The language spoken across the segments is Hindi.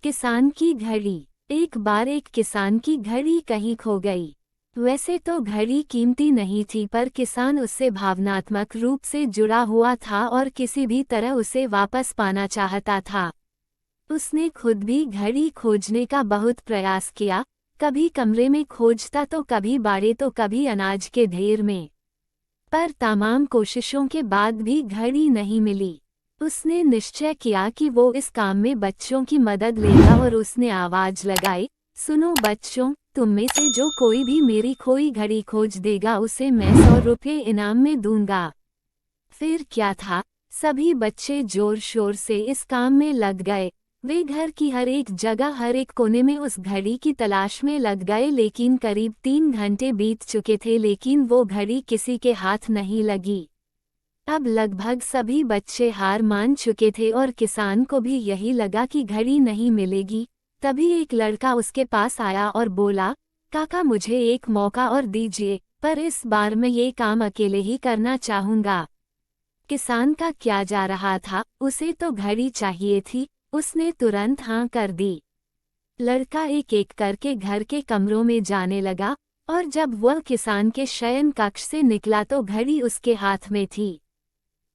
किसान की घड़ी। एक बार एक किसान की घड़ी कहीं खो गई। वैसे तो घड़ी कीमती नहीं थी, पर किसान उससे भावनात्मक रूप से जुड़ा हुआ था और किसी भी तरह उसे वापस पाना चाहता था। उसने खुद भी घड़ी खोजने का बहुत प्रयास किया, कभी कमरे में खोजता तो कभी बाड़े तो कभी अनाज के ढेर में। पर तमाम कोशिशों के बाद भी घड़ी नहीं मिली। उसने निश्चय किया कि वो इस काम में बच्चों की मदद लेगा और उसने आवाज लगाई, सुनो बच्चों, तुम में से जो कोई भी मेरी खोई घड़ी खोज देगा उसे मैं 100 रुपये इनाम में दूंगा। फिर क्या था, सभी बच्चे जोर शोर से इस काम में लग गए। वे घर की हर एक जगह हर एक कोने में उस घड़ी की तलाश में लग गए, लेकिन करीब 3 घंटे बीत चुके थे लेकिन वो घड़ी किसी के हाथ नहीं लगी। अब लगभग सभी बच्चे हार मान चुके थे और किसान को भी यही लगा कि घड़ी नहीं मिलेगी। तभी एक लड़का उसके पास आया और बोला, काका मुझे एक मौका और दीजिए, पर इस बार मैं ये काम अकेले ही करना चाहूँगा। किसान का क्या जा रहा था, उसे तो घड़ी चाहिए थी। उसने तुरंत हाँ कर दी। लड़का एक एक करके घर के कमरों में जाने लगा और जब वह किसान के शयन कक्ष से निकला तो घड़ी उसके हाथ में थी।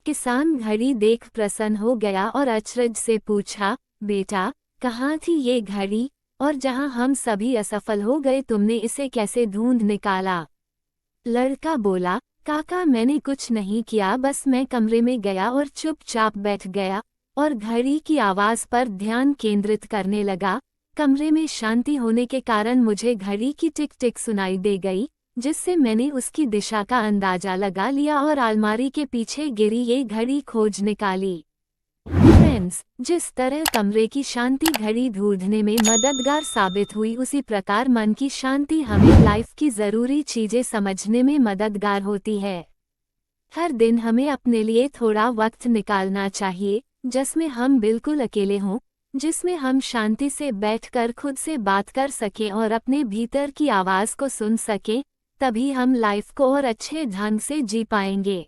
किसान घड़ी देख प्रसन्न हो गया और अचरज से पूछा, बेटा, कहाँ थी ये घड़ी, और जहाँ हम सभी असफल हो गए तुमने इसे कैसे ढूंढ निकाला? लड़का बोला, काका मैंने कुछ नहीं किया, बस मैं कमरे में गया और चुपचाप बैठ गया और घड़ी की आवाज़ पर ध्यान केंद्रित करने लगा। कमरे में शांति होने के कारण मुझे घड़ी की टिक टिक सुनाई दे गई, जिससे मैंने उसकी दिशा का अंदाजा लगा लिया और अलमारी के पीछे गिरी ये घड़ी खोज निकाली। फ्रेंड्स, जिस तरह कमरे की शांति घड़ी ढूंढने में मददगार साबित हुई, उसी प्रकार मन की शांति हमें लाइफ की ज़रूरी चीज़ें समझने में मददगार होती है। हर दिन हमें अपने लिए थोड़ा वक्त निकालना चाहिए, जिसमें हम बिल्कुल अकेले हों, जिसमें हम शांति से बैठकर खुद से बात कर सकें और अपने भीतर की आवाज़ को सुन सकें। तभी हम लाइफ को और अच्छे ढंग से जी पाएंगे।